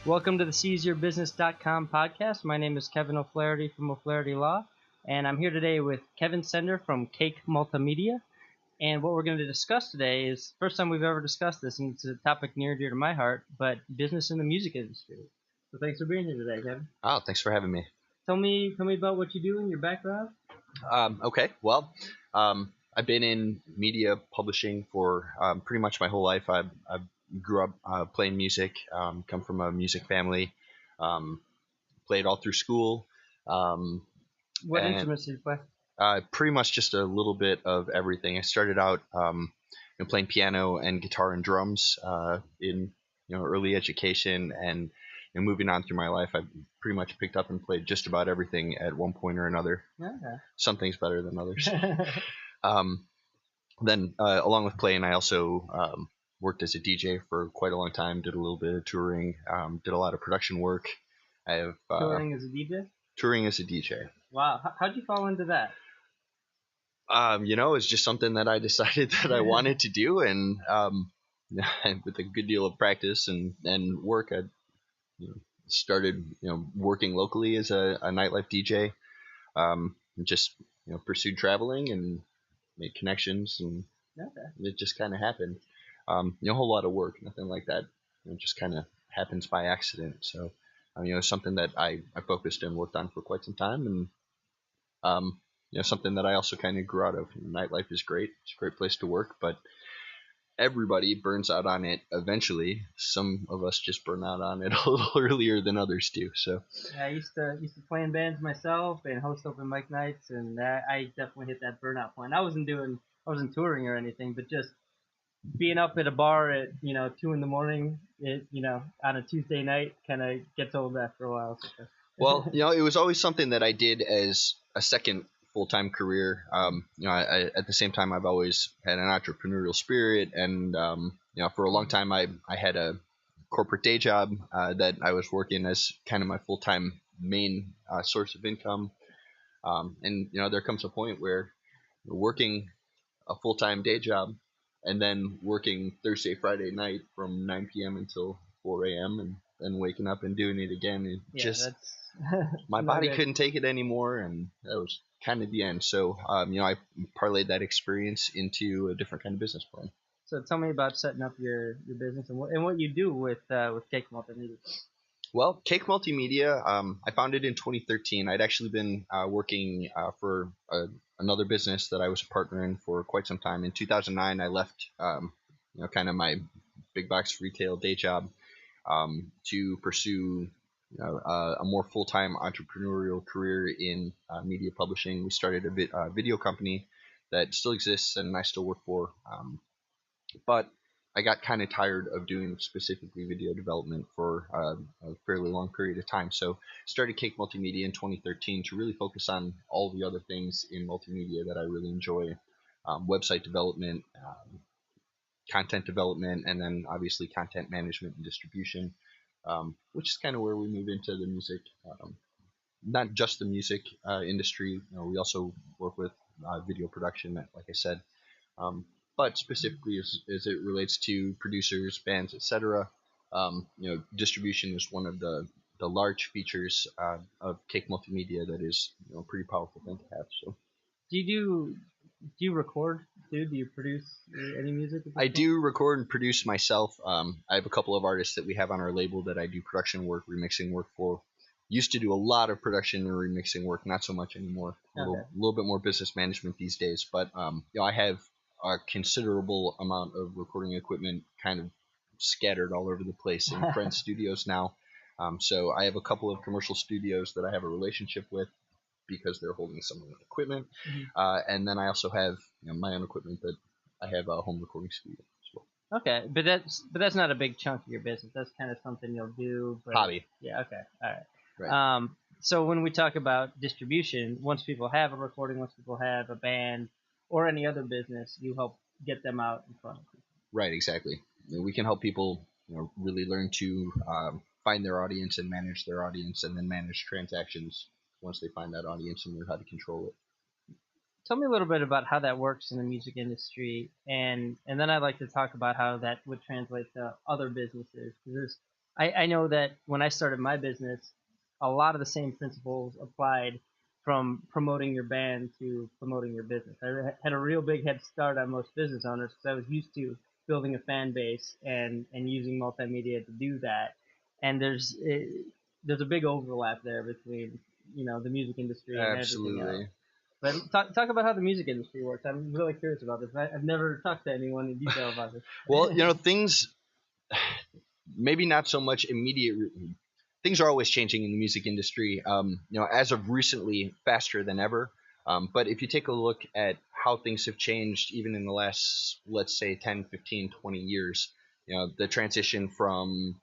Welcome to the SeizeYourBusiness.com podcast. My name is Kevin O'Flaherty from O'Flaherty Law, and I'm here today with Kevin Sender from Cake Multimedia. And what we're going to discuss today is first time we've ever discussed this, and it's a topic near and dear to my heart, but business in the music industry. So thanks for being here today, Kevin. Oh, thanks for having me. Tell me about what you do and your background. Okay, well, I've been in media publishing for pretty much my whole life. I grew up playing music, come from a music family, played all through school. What instruments do you play? Pretty much just a little bit of everything. I started out playing piano and guitar and drums in early education, and moving on through my life, I've pretty much picked up and played just about everything at one point or another. Okay. Some things better than others. Then along with playing, I also worked as a DJ for quite a long time, did a little bit of touring, did a lot of production work. I have Touring as a DJ? Touring as a DJ. Wow. How'd you fall into that? It's just something that I decided that I wanted to do, and with a good deal of practice and work, I started working locally as a nightlife DJ. Just pursued traveling and made connections, and it just kind of happened. A whole lot of work, nothing like that. It just kind of happens by accident. So, it's something that I focused and worked on for quite some time, and something that I also kind of grew out of. Nightlife is great; it's a great place to work, but everybody burns out on it eventually. Some of us just burn out on it a little earlier than others do. So yeah, I used to play in bands myself and host open mic nights, and I definitely hit that burnout point. I wasn't touring or anything, but just being up at a bar at 2 a.m, on a Tuesday night kind of gets old after a while. So. Well, it was always something that I did as a second full-time career. I at the same time, I've always had an entrepreneurial spirit, and for a long time, I had a corporate day job that I was working as kind of my full-time main source of income. And there comes a point where you're working a full-time day job and then working Thursday, Friday night from 9 p.m. until 4 a.m. and then waking up and doing it again. My body couldn't take it anymore, and that was kind of the end. So, I parlayed that experience into a different kind of business plan. So tell me about setting up your business and what you do with Cake Multimedia. Well, Cake Multimedia, I founded in 2013. I'd actually been working for another business that I was a partner in for quite some time. In 2009, I left, kind of my big box retail day job to pursue a more full-time entrepreneurial career in media publishing. We started a video company that still exists and I still work for, but I got kind of tired of doing specifically video development for a fairly long period of time. So started Cake Multimedia in 2013 to really focus on all the other things in multimedia that I really enjoy, website development, content development, and then obviously content management and distribution. Which is kind of where we move into the music, not just the music industry. We also work with video production, like I said, but specifically as it relates to producers, bands, etc. Distribution is one of the large features of Cake Multimedia that is a pretty powerful thing to have. So, do you record? Do you produce any music? I do record and produce myself. I have a couple of artists that we have on our label that I do production work, remixing work for. Used to do a lot of production and remixing work, not so much anymore. A little bit more business management these days. But I have a considerable amount of recording equipment kind of scattered all over the place in friend studios now. So I have a couple of commercial studios that I have a relationship with, because they're holding some of the equipment. And then I also have my own equipment that I have a home recording studio as well. Okay, but that's not a big chunk of your business. That's kind of something you'll do. But, hobby. Yeah. Okay. All right. Right. So when we talk about distribution, once people have a recording, once people have a band or any other business, you help get them out in front of people. Right. Exactly. We can help people really learn to find their audience and manage their audience, and then manage transactions once they find that audience and learn how to control it. Tell me a little bit about how that works in the music industry, and then I'd like to talk about how that would translate to other businesses, because I know that when I started my business, a lot of the same principles applied from promoting your band to promoting your business. I had a real big head start on most business owners because I was used to building a fan base and using multimedia to do that. And there's a big overlap there between the music industry and everything else. Absolutely. But talk about how the music industry works. I'm really curious about this. I've never talked to anyone in detail about this. Well, things maybe not so much immediate. Things are always changing in the music industry. As of recently, faster than ever. But if you take a look at how things have changed, even in the last, let's say, 10, 15, 20 years, the transition from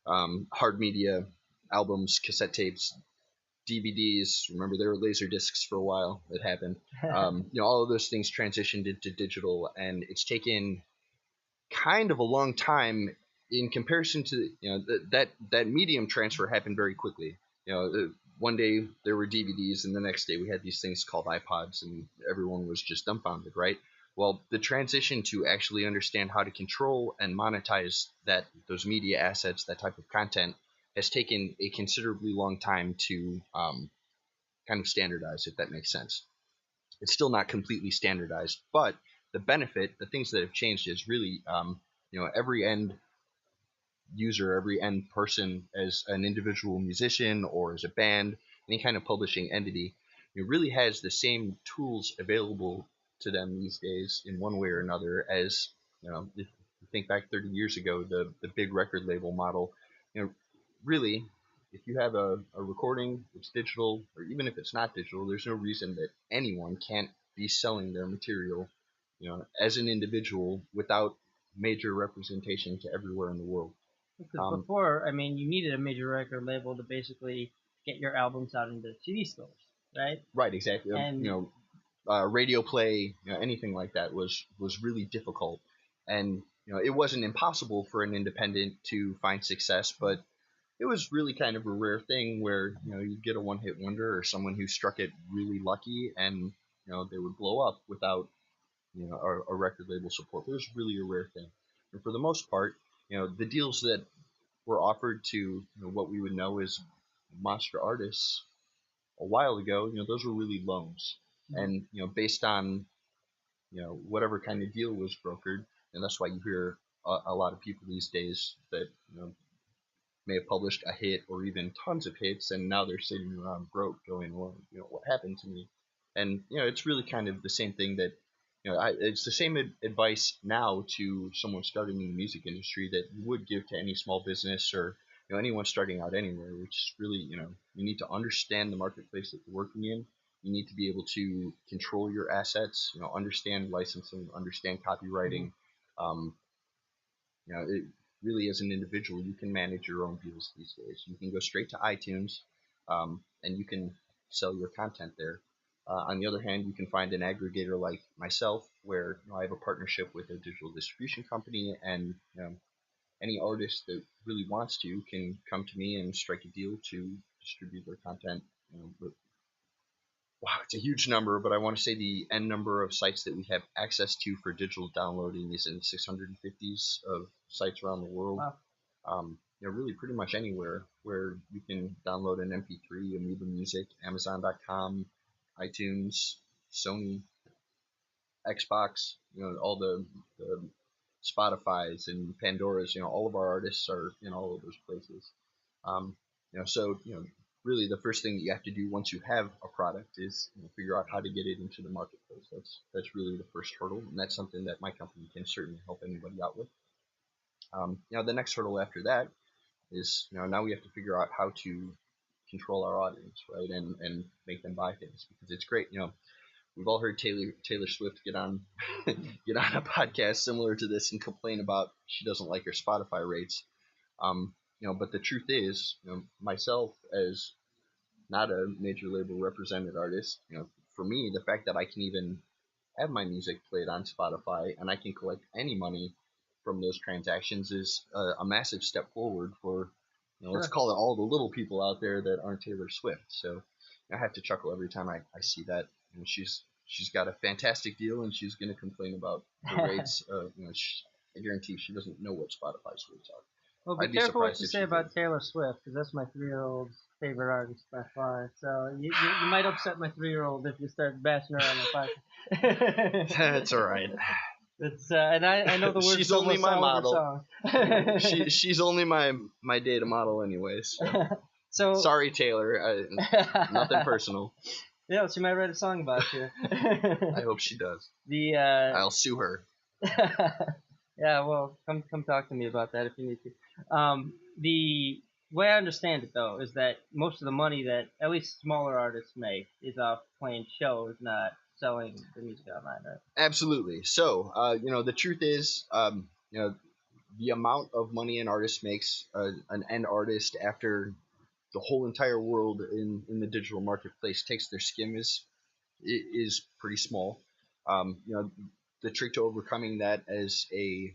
hard media, albums, cassette tapes, DVDs. Remember, there were laser discs for a while. That happened. All of those things transitioned into digital, and it's taken kind of a long time in comparison to that medium transfer happened very quickly. One day there were DVDs, and the next day we had these things called iPods, and everyone was just dumbfounded, right? Well, the transition to actually understand how to control and monetize those media assets, that type of content, has taken a considerably long time to kind of standardize, if that makes sense. It's still not completely standardized, but the benefit, the things that have changed, is really every end user, every end person, as an individual musician or as a band, any kind of publishing entity, it really has the same tools available to them these days in one way or another as, if you think back 30 years ago, the big record label model, really, if you have a recording, it's digital, or even if it's not digital, there's no reason that anyone can't be selling their material, as an individual without major representation to everywhere in the world. Because before, I mean, you needed a major record label to basically get your albums out into CD stores, right? Right, exactly. And radio play, anything like that was really difficult, and it wasn't impossible for an independent to find success, but it was really kind of a rare thing where you'd get a one-hit wonder or someone who struck it really lucky, and they would blow up without a record label support. It was really a rare thing, and for the most part, the deals that were offered to what we would know as monster artists a while ago, those were really loans, and based on whatever kind of deal was brokered, and that's why you hear a lot of people these days that may have published a hit or even tons of hits, and now they're sitting around broke, going, "Well, what happened to me?" And it's really kind of the same thing that it's the same advice now to someone starting in the music industry that you would give to any small business or anyone starting out anywhere, which is really you need to understand the marketplace that you're working in. You need to be able to control your assets, understand licensing, understand copywriting. Um, it really, as an individual, you can manage your own deals these days. You can go straight to iTunes, and you can sell your content there. On the other hand, you can find an aggregator like myself, where I have a partnership with a digital distribution company, and any artist that really wants to can come to me and strike a deal to distribute their content. Wow, it's a huge number, but I want to say the end number of sites that we have access to for digital downloading is in 650s of sites around the world. wow. Really pretty much anywhere where you can download an MP3, Amoeba Music, Amazon.com, iTunes, Sony, Xbox, all the Spotify's and Pandora's, all of our artists are in all of those places. So really the first thing that you have to do once you have a product is figure out how to get it into the marketplace. That's really the first hurdle, and that's something that my company can certainly help anybody out with. The next hurdle after that is now we have to figure out how to control our audience, right, and make them buy things, because it's great. We've all heard Taylor Swift get on get on a podcast similar to this and complain about she doesn't like her Spotify rates. But the truth is, myself as not a major label represented artist, for me, the fact that I can even have my music played on Spotify and I can collect any money from those transactions is a massive step forward for, let's call it all the little people out there that aren't Taylor Swift. So I have to chuckle every time I see that. She's got a fantastic deal, and she's going to complain about the rates. I guarantee she doesn't know what Spotify's rates are. Well, be I'd be careful what surprised you if say she did. about Taylor Swift, because that's my 3-year-old's favorite artist by far. So you might upset my 3-year-old if you start bashing her on the podcast. That's all right. It's and I know the words She's to only almost my all of her model. songs. She's only my data model anyways. So. So Sorry, Taylor. Nothing personal. Yeah, she might write a song about you. I hope she does. The I'll sue her. Yeah, well, come talk to me about that if you need to. The way I understand it though is that most of the money that at least smaller artists make is off playing shows, not selling the music online, right? Absolutely. So, the truth is, the amount of money an artist makes, an end artist after the whole entire world in the digital marketplace takes their skim is pretty small. The trick to overcoming that as an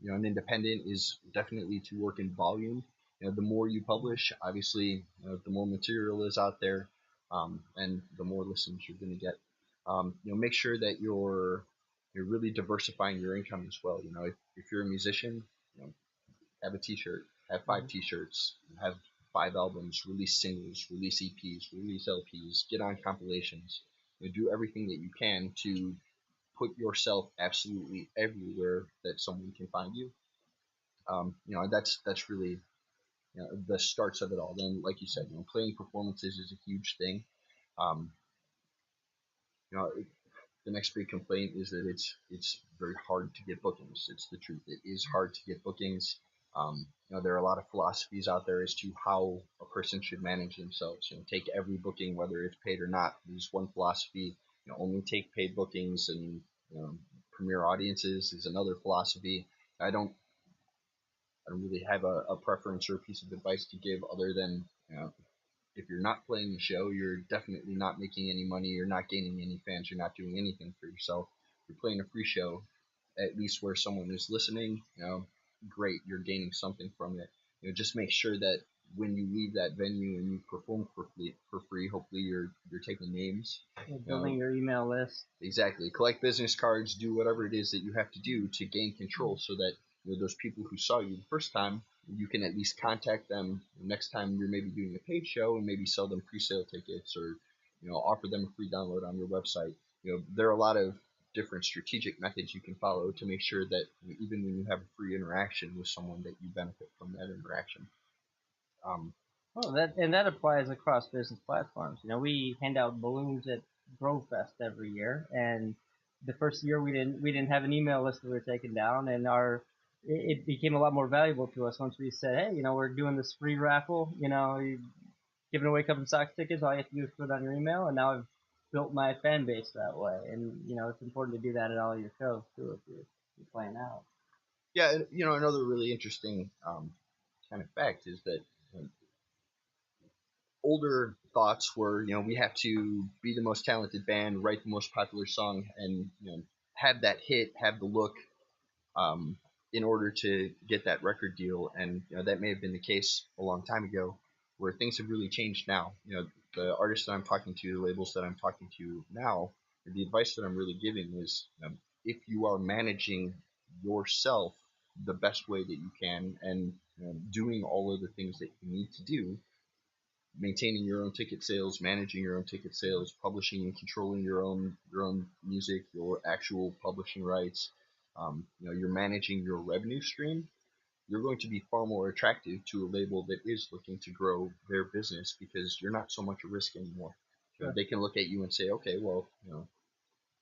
independent is definitely to work in volume. The more you publish, obviously, the more material is out there, and the more listens you're going to get. Make sure that you're really diversifying your income as well. If you're a musician, have a T-shirt, have 5 T-shirts, have 5 albums, release singles, release EPs, release LPs, get on compilations. Do everything that you can to put yourself absolutely everywhere that someone can find you. That's really the starts of it all. Then, like you said, playing performances is a huge thing. Um, you know, the next big complaint is that it's very hard to get bookings. It's the truth. It is hard to get bookings. There are a lot of philosophies out there as to how a person should manage themselves. Take every booking, whether it's paid or not. There's one philosophy. Only take paid bookings, and premier audiences is another philosophy. I don't really have a preference or a piece of advice to give other than if you're not playing the show, you're definitely not making any money. You're not gaining any fans. You're not doing anything for yourself. You're playing a free show, at least where someone is listening. Great, you're gaining something from it. Just make sure that when you leave that venue and you perform for free, hopefully you're taking names. You're building your email list. Exactly. Collect business cards. Do whatever it is that you have to do to gain control, so that those people who saw you the first time, you can at least contact them next time you're maybe doing a paid show, and maybe sell them pre-sale tickets, or offer them a free download on your website. There are a lot of different strategic methods you can follow to make sure that even when you have a free interaction with someone, that you benefit from that interaction. That applies across business platforms. We hand out balloons at GrowFest every year, and the first year we didn't have an email list that we were taking down, and it became a lot more valuable to us once we said, hey, we're doing this free raffle. You're giving away Cup and Sox tickets. All you have to do is put it on your email, and now I've built my fan base that way. And it's important to do that at all your shows too if you're playing out. Yeah, another really interesting kind of fact is that older thoughts were, we have to be the most talented band, write the most popular song, and have that hit, have the look, in order to get that record deal. And that may have been the case a long time ago, where things have really changed now. The artists that I'm talking to, the labels that I'm talking to now, the advice that I'm really giving is, if you are managing yourself the best way that you can, and doing all of the things that you need to do, maintaining your own ticket sales, managing your own ticket sales, publishing and controlling your own music, your actual publishing rights, you're managing your revenue stream, you're going to be far more attractive to a label that is looking to grow their business, because you're not so much a risk anymore. Sure. They can look at you and say, okay, well,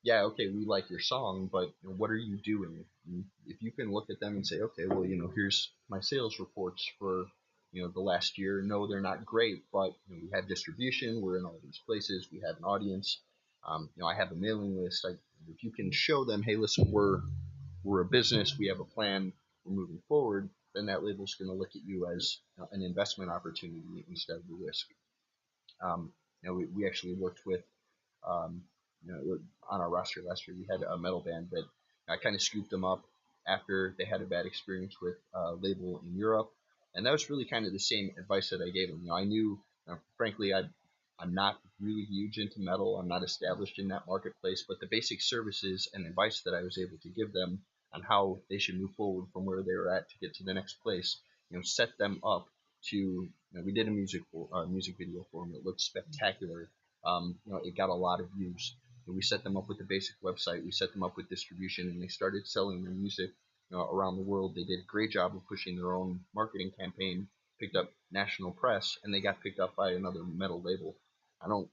yeah, okay, we like your song, but what are you doing? And if you can look at them and say, okay, well, here's my sales reports for the last year. No, they're not great, but we have distribution. We're in all these places. We have an audience. I have a mailing list. If you can show them, hey, listen, we're a business. We have a plan. We're moving forward. Then that label's going to look at you as an investment opportunity instead of a risk. We actually worked with, on our roster last year, we had a metal band that I kind of scooped them up after they had a bad experience with a label in Europe. And that was really kind of the same advice that I gave them. I knew, frankly, I'm not really huge into metal. I'm not established in that marketplace, but the basic services and advice that I was able to give them on how they should move forward from where they were at to get to the next place. Set them up to. We did a music video for them. It looked spectacular. It got a lot of views. We set them up with a basic website. We set them up with distribution, and they started selling their music around the world. They did a great job of pushing their own marketing campaign, picked up national press, and they got picked up by another metal label. I don't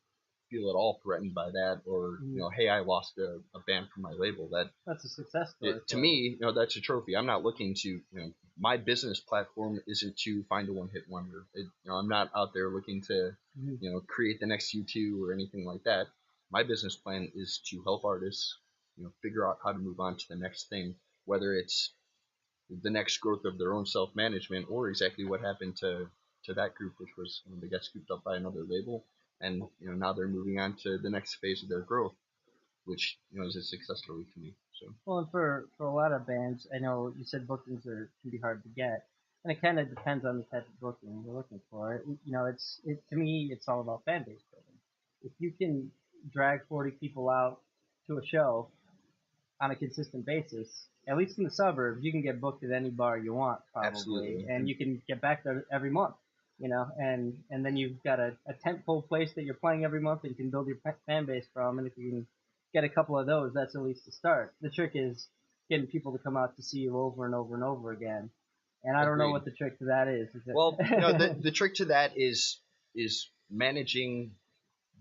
feel at all threatened by that, or hey, I lost a band from my label. That's a success story. To me, that's a trophy. I'm not looking to, my business platform isn't to find a one-hit wonder. I'm not out there looking to, create the next U2 or anything like that. My business plan is to help artists, figure out how to move on to the next thing, whether it's the next growth of their own self-management or exactly what happened to that group, which was they got scooped up by another label, and now they're moving on to the next phase of their growth, which is a success story to me. So well, and for a lot of bands, I know you said bookings can be hard to get, and it kind of depends on the type of booking you're looking for. To me, it's all about fan base building. If you can drag 40 people out to a show on a consistent basis, at least in the suburbs, you can get booked at any bar you want, probably. Absolutely. And you can get back there every month, and then you've got a tentpole place that you're playing every month that you can build your fan base from, and if you can get a couple of those, that's at least a start. The trick is getting people to come out to see you over and over and over again, and I don't know what the trick to that is. Well, the trick to that is managing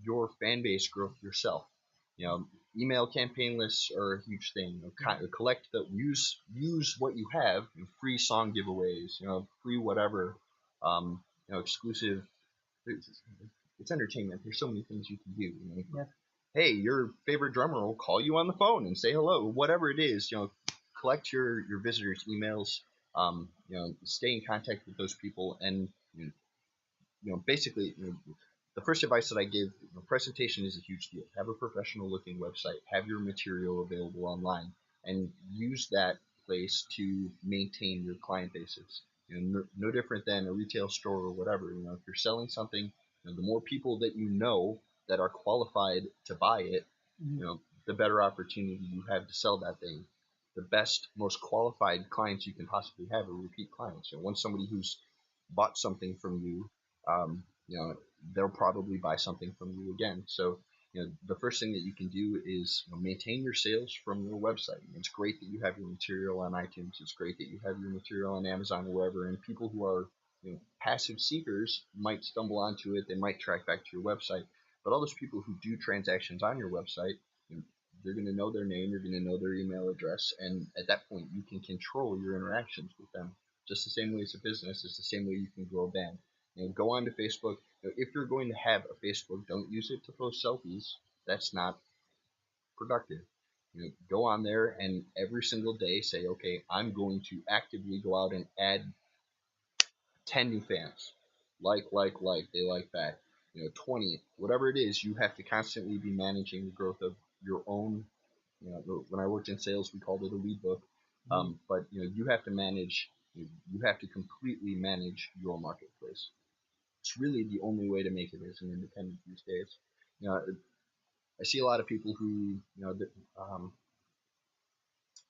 your fan base growth yourself. Email campaign lists are a huge thing. Collect use what you have. Free song giveaways. Free whatever. Exclusive. It's entertainment. There's so many things you can do. Yeah. Hey, your favorite drummer will call you on the phone and say hello. Whatever it is, collect your visitors' emails. Stay in contact with those people, and basically. The first advice that I give, presentation is a huge deal. Have a professional looking website, have your material available online, and use that place to maintain your client bases. No different than a retail store or whatever. If you're selling something, the more people that that are qualified to buy it, the better opportunity you have to sell that thing. The best, most qualified clients you can possibly have are repeat clients. Once somebody who's bought something from you, they'll probably buy something from you again. So, the first thing that you can do is maintain your sales from your website. It's great that you have your material on iTunes. It's great that you have your material on Amazon or wherever. And people who are passive seekers might stumble onto it. They might track back to your website. But all those people who do transactions on your website, they're going to know their name. You're going to know their email address. And at that point, you can control your interactions with them. Just the same way as a business. It's the same way you can grow a band. Go on to Facebook. If you're going to have a Facebook, don't use it to post selfies. That's not productive. Go on there and every single day say, okay, I'm going to actively go out and add 10 new fans. Like, they like that. 20, whatever it is, you have to constantly be managing the growth of your own. When I worked in sales, we called it a lead book. But you have to manage. You have to completely manage your marketplace. It's really the only way to make it as an independent these days. I see a lot of people who, I'm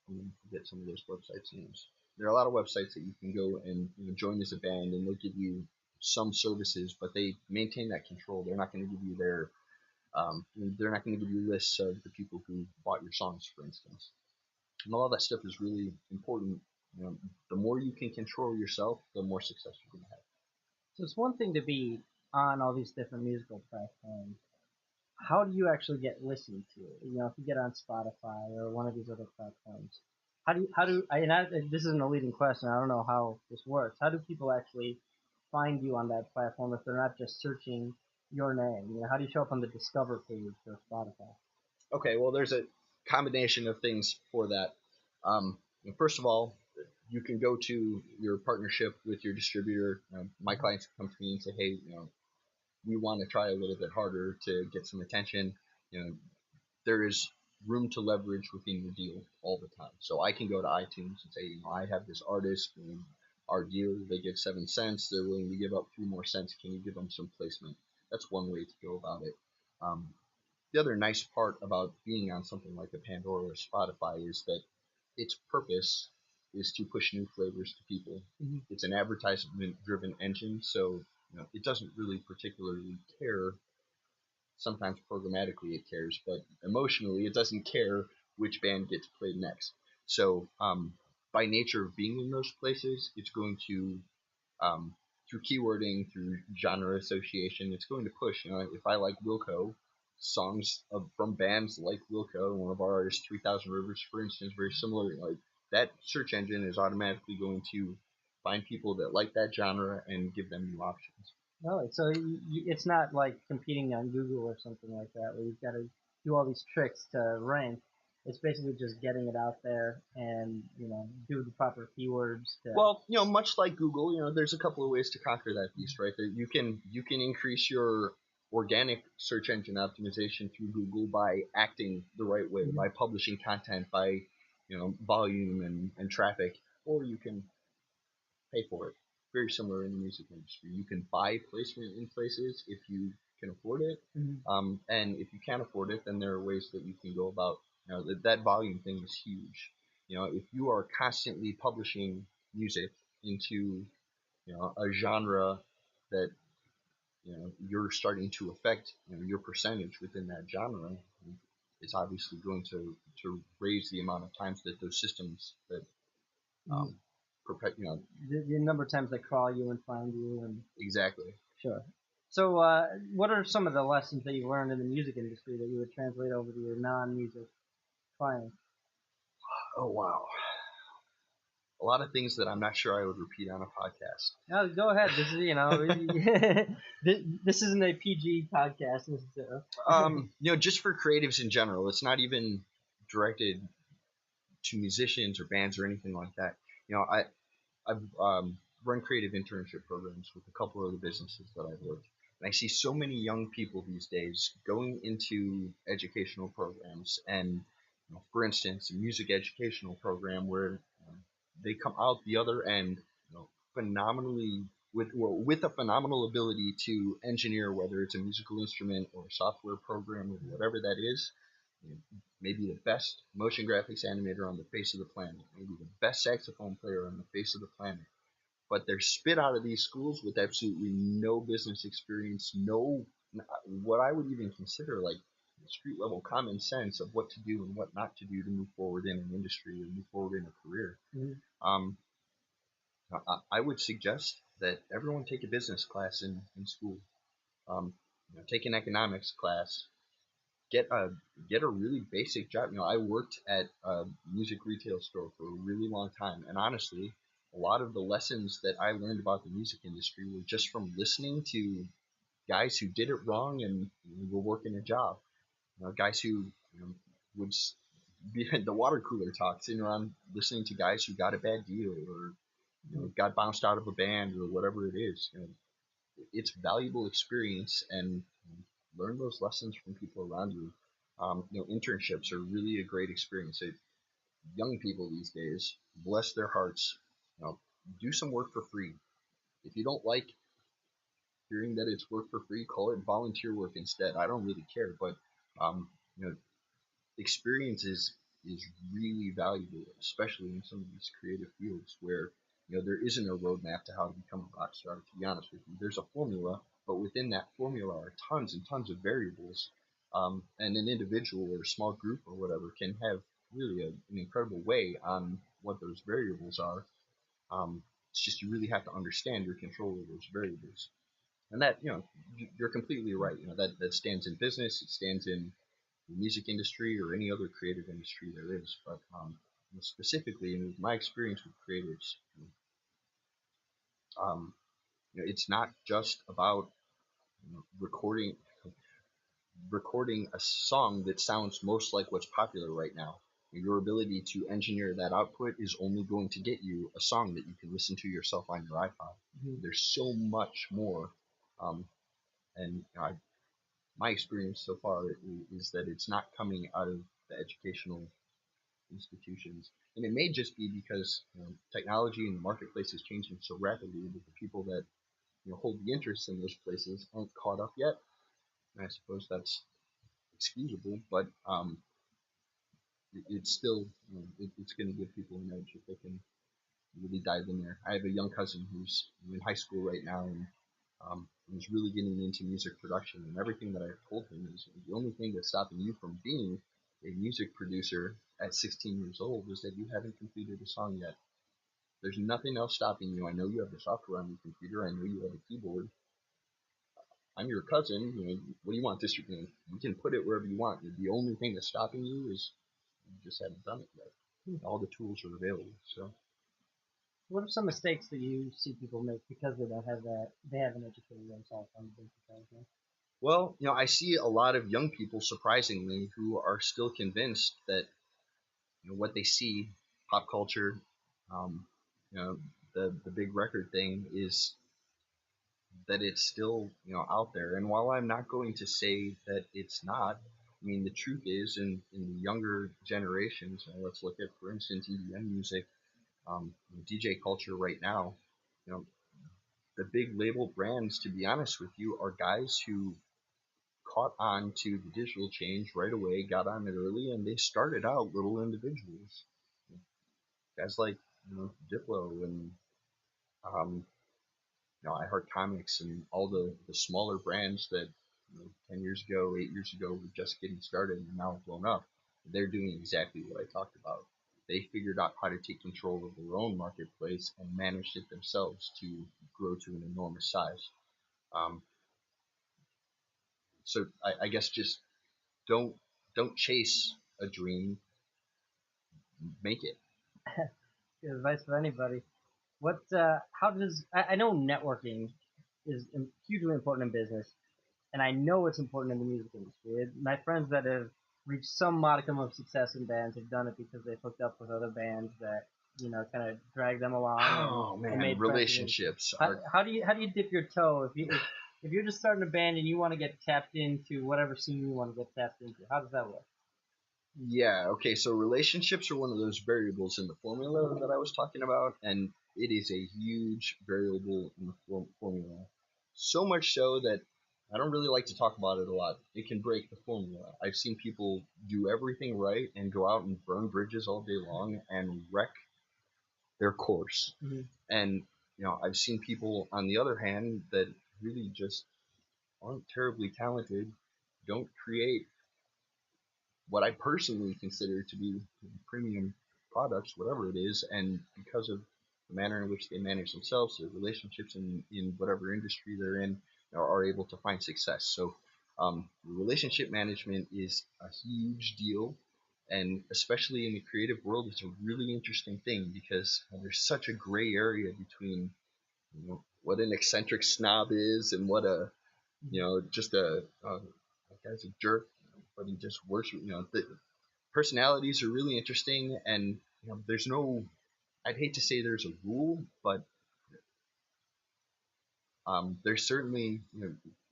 going to forget some of those websites names. There are a lot of websites that you can go and join as a band, and they'll give you some services, but they maintain that control. They're not going to give you they're not going to give you lists of the people who bought your songs, for instance. And all that stuff is really important. The more you can control yourself, the more success you're going to have. So it's one thing to be on all these different musical platforms. How do you actually get listened to? If you get on Spotify or one of these other platforms, this isn't a leading question. I don't know how this works. How do people actually find you on that platform if they're not just searching your name? How do you show up on the Discover page for Spotify? Okay, well, there's a combination of things for that. First of all, you can go to your partnership with your distributor. My clients come to me and say, hey, we want to try a little bit harder to get some attention. There is room to leverage within your deal all the time. So I can go to iTunes and say, I have this artist, our deal, they give 7 cents. They're willing to give up 3 more cents. Can you give them some placement? That's one way to go about it. The other nice part about being on something like a Pandora or Spotify is that its purpose is to push new flavors to people. Mm-hmm. It's an advertisement-driven engine, so it doesn't really particularly care. Sometimes programmatically it cares, but emotionally it doesn't care which band gets played next. So by nature of being in those places, it's going to through keywording, through genre association, it's going to push. If I like Wilco, songs from bands like Wilco, one of our artists, 3,000 Rivers, for instance, very similar. Like that search engine is automatically going to find people that like that genre and give them new options. Oh, so it's not like competing on Google or something like that, where you've got to do all these tricks to rank. It's basically just getting it out there and do the proper keywords. Well, much like Google, there's a couple of ways to conquer that beast, right? There, you can increase your organic search engine optimization through Google by acting the right way, by publishing content, by volume and traffic, or you can pay for it. Very similar in the music industry. You can buy placement in places if you can afford it, and if you can't afford it, then there are ways that you can go about. That volume thing is huge. If you are constantly publishing music into a genre that you're starting to affect your percentage within that genre, it's obviously going to raise the amount of times that those systems that the number of times they call you and find you and exactly. Sure. So, what are some of the lessons that you learned in the music industry that you would translate over to your non-music clients? Oh wow, a lot of things that I'm not sure I would repeat on a podcast. No, go ahead. This is this isn't a PG podcast. Just for creatives in general, it's not even directed to musicians or bands or anything like that. I've run creative internship programs with a couple of the businesses that I've worked, and I see so many young people these days going into educational programs, and for instance, a music educational program where they come out the other end, phenomenally with a phenomenal ability to engineer, whether it's a musical instrument or a software program or whatever that is. Maybe the best motion graphics animator on the face of the planet, maybe the best saxophone player on the face of the planet, but they're spit out of these schools with absolutely no business experience, no what I would even consider like street level common sense of what to do and what not to do to move forward in an industry or move forward in a career. Um, I would suggest that everyone take a business class in school. Take an economics class. Get a really basic job. I worked at a music retail store for a really long time, and honestly, a lot of the lessons that I learned about the music industry were just from listening to guys who did it wrong and were working a job. Guys who would be at the water cooler talk, sitting around listening to guys who got a bad deal or got bounced out of a band or whatever it is. It's valuable experience, and learn those lessons from people around you. Internships are really a great experience. Young people these days, bless their hearts, do some work for free. If you don't like hearing that it's work for free, call it volunteer work instead. I don't really care, but um, you know, experience is really valuable, especially in some of these creative fields where there isn't a roadmap to how to become a rock star. To be honest with you, there's a formula, but within that formula are tons and tons of variables, and an individual or a small group or whatever can have really an incredible way on what those variables are. It's just you really have to understand your control of those variables, and that you're completely right. That stands in business, it stands in the music industry or any other creative industry there is. But specifically, in my experience with creatives, it's not just about recording a song that sounds most like what's popular right now. Your ability to engineer that output is only going to get you a song that you can listen to yourself on your iPod. There's so much more, and my experience so far is that it's not coming out of the educational institutions, and it may just be because technology and the marketplace is changing so rapidly that the people that hold the interest in those places aren't caught up yet. And I suppose that's excusable, but it's still, it's going to give people an edge if they can really dive in there. I have a young cousin who's in high school right now, and he's really getting into music production. And everything that I've told him is the only thing that's stopping you from being a music producer at 16 years old is that you haven't completed a song yet. There's nothing else stopping you. I know you have the software on your computer. I know you have a keyboard. I'm your cousin. What do you want this? You can put it wherever you want. The only thing that's stopping you is you just haven't done it yet. All the tools are available. So, What are some mistakes that you see people make because they don't have that? They haven't educated themselves on the basic things. well, I see a lot of young people, surprisingly, who are still convinced that what they see, pop culture, um, you know, the big record thing is that it's still out there. And while I'm not going to say that it's not, I mean the truth is in the younger generations. Let's look at, for instance, EDM music, DJ culture right now. You know, the big label brands, to be honest with you, are guys who caught on to the digital change right away, got on it early, and they started out little individuals. Guys like Diplo and um, I Heart Comics and all the smaller brands that 10 years ago, 8 years ago were just getting started and now have blown up. They're doing exactly what I talked about. They figured out how to take control of their own marketplace and managed it themselves to grow to an enormous size. Um, so I guess just don't don't chase a dream, make it. Good advice for anybody. How does I know networking is hugely important in business, and I know it's important in the music industry. My friends that have reached some modicum of success in bands have done it because they've hooked up with other bands that kind of drag them along Oh and man, made friends. relationships How, are. how do you dip your toe if you're just starting a band and you want to get tapped into whatever scene you want to get tapped into? How does that work? Yeah, okay, so relationships are one of those variables in the formula that I was talking about, and it is a huge variable in the formula. So much so that I don't really like to talk about it a lot. It can break the formula. I've seen people do everything right and go out and burn bridges all day long and wreck their course. Mm-hmm. And, I've seen people, on the other hand, that really just aren't terribly talented, don't create what I personally consider to be premium products, whatever it is, and because of the manner in which they manage themselves, their relationships in whatever industry they're in, are able to find success. So, relationship management is a huge deal, and especially in the creative world, it's a really interesting thing because there's such a gray area between what an eccentric snob is and what a just a guy's a jerk, but he just works. The personalities are really interesting, and there's no. I'd hate to say there's a rule, but there's certainly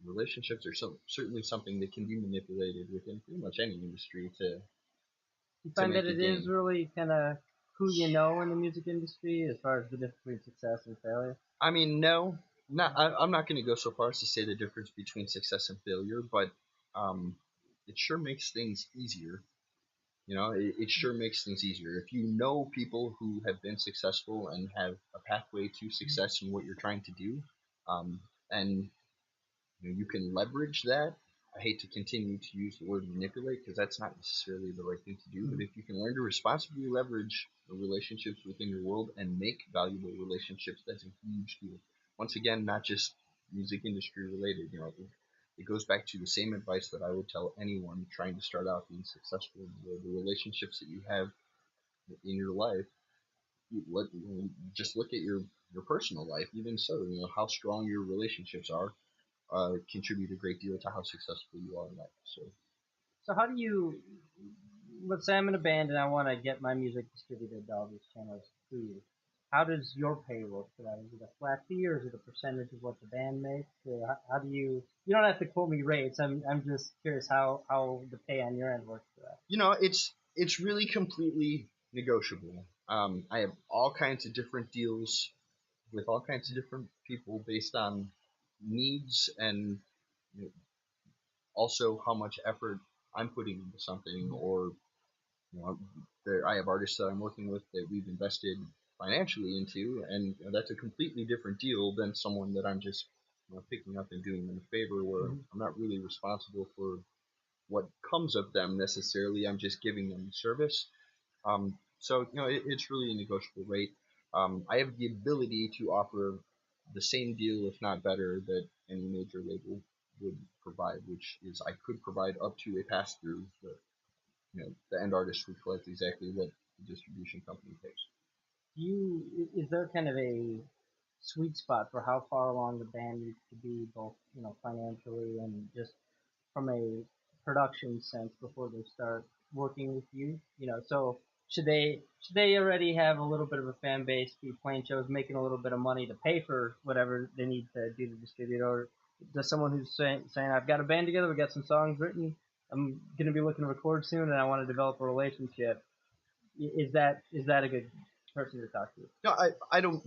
relationships are certainly something that can be manipulated within pretty much any industry You to find that make a it is gain. really kind of who you know in the music industry as far as the difference between success and failure? I mean, no, not. I'm not going to go so far as to say the difference between success and failure, but um, it sure makes things easier. It sure makes things easier. If you know people who have been successful and have a pathway to success in what you're trying to do, and you can leverage that. I hate to continue to use the word manipulate because that's not necessarily the right thing to do. But if you can learn to responsibly leverage the relationships within your world and make valuable relationships, that's a huge deal. Once again, not just music industry related. It goes back to the same advice that I would tell anyone trying to start out being successful in the world. The relationships that you have in your life, just look at your personal life. Even so, how strong your relationships are contribute a great deal to how successful you are in life. So how do you, let's say I'm in a band and I want to get my music distributed to all these channels through you. How does your pay work for that? Is it a flat fee or is it a percentage of what the band makes? Or how do you don't have to quote me rates. I'm just curious how the pay on your end works for that. It's really completely negotiable. I have all kinds of different deals with all kinds of different people based on needs and also how much effort I'm putting into something or I have artists that I'm working with that we've invested financially into, and that's a completely different deal than someone that I'm just picking up and doing them a favor, where I'm not really responsible for what comes of them necessarily. I'm just giving them service. So it's really a negotiable rate. I have the ability to offer the same deal, if not better, that any major label would provide, which is I could provide up to a pass through, but the end artist would collect exactly what the distribution company pays. Is there kind of a sweet spot for how far along the band needs to be, both financially and just from a production sense before they start working with you? So should they already have a little bit of a fan base, be playing shows, making a little bit of money to pay for whatever they need to do to distribute, or does someone who's saying I've got a band together, we got some songs written, I'm gonna be looking to record soon, and I want to develop a relationship? Is that a good person to talk to? No, I don't.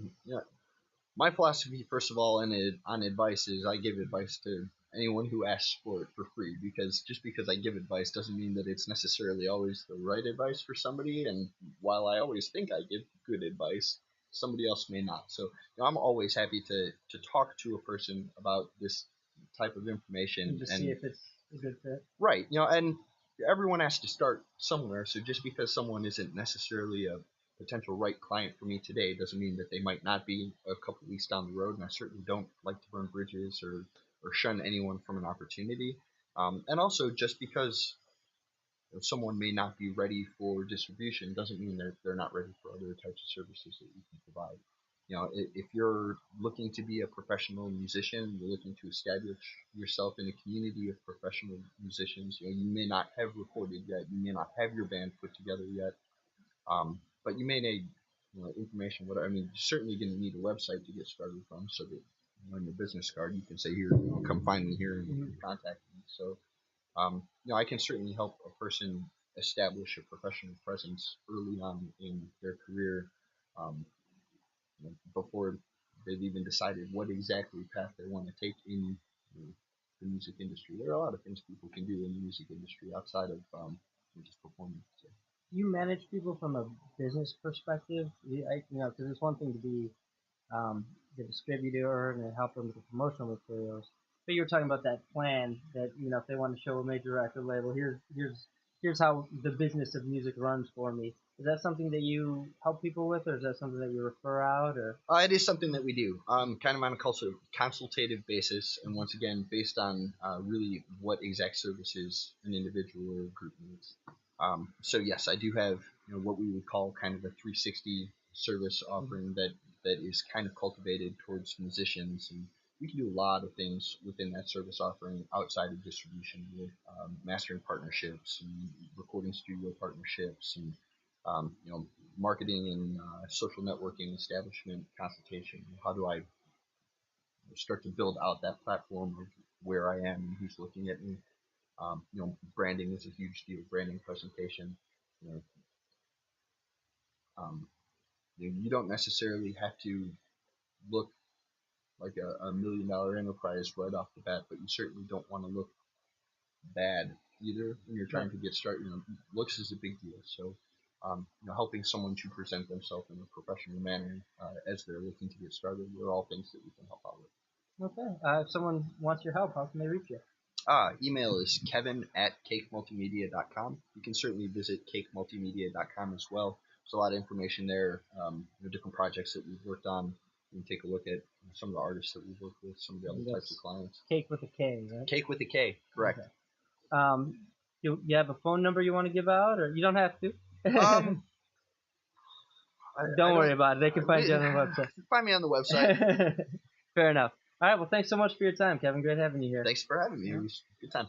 My philosophy, first of all, on advice is I give advice to anyone who asks for it for free, because just because I give advice doesn't mean that it's necessarily always the right advice for somebody. And while I always think I give good advice, somebody else may not. So I'm always happy to talk to a person about this type of information and see if it's a good fit. Right. And everyone has to start somewhere. So just because someone isn't necessarily a potential right client for me today doesn't mean that they might not be a couple weeks down the road. And I certainly don't like to burn bridges or shun anyone from an opportunity. And also, just because someone may not be ready for distribution doesn't mean that they're not ready for other types of services that we can provide. If you're looking to be a professional musician, you're looking to establish yourself in a community of professional musicians, you may not have recorded yet, you may not have your band put together yet, but you may need information. You're certainly going to need a website to get started from, so that on your business card you can say, here, come find me here and contact me. So I can certainly help a person establish a professional presence early on in their career, before they've even decided what exactly path they want to take in the music industry. There are a lot of things people can do in the music industry outside of just performing. So. You manage people from a business perspective, because it's one thing to be the distributor and help them with the promotional materials, but you were talking about that plan that if they want to show a major record label, here's how the business of music runs for me. Is that something that you help people with, or is that something that you refer out? Or it is something that we do, kind of on a consultative basis, and once again based on really what exact services an individual or group needs. So yes, I do have what we would call kind of a 360 service offering that is kind of cultivated towards musicians, and we can do a lot of things within that service offering outside of distribution, with mastering partnerships and recording studio partnerships, and marketing and social networking, establishment, consultation. How do I start to build out that platform of where I am and who's looking at me? Branding is a huge deal. Branding, presentation. You don't necessarily have to look like a $1 million enterprise right off the bat, but you certainly don't want to look bad either when you're trying to get started. Looks is a big deal. So, helping someone to present themselves in a professional manner as they're looking to get started are all things that we can help out with. Okay. If someone wants your help, how can they reach you? Email is kevin@cakemultimedia.com. You can certainly visit cakemultimedia.com as well. There's a lot of information there, different projects that we've worked on. You can take a look at some of the artists that we've worked with, some of the other types of clients. Cake with a K, right? Cake with a K, correct. Okay. You have a phone number you want to give out, or you don't have to? Don't worry about it. They can find you on the website. Find me on the website. Fair enough. All right. Well, thanks so much for your time, Kevin. Great having you here. Thanks for having me. It was a good time.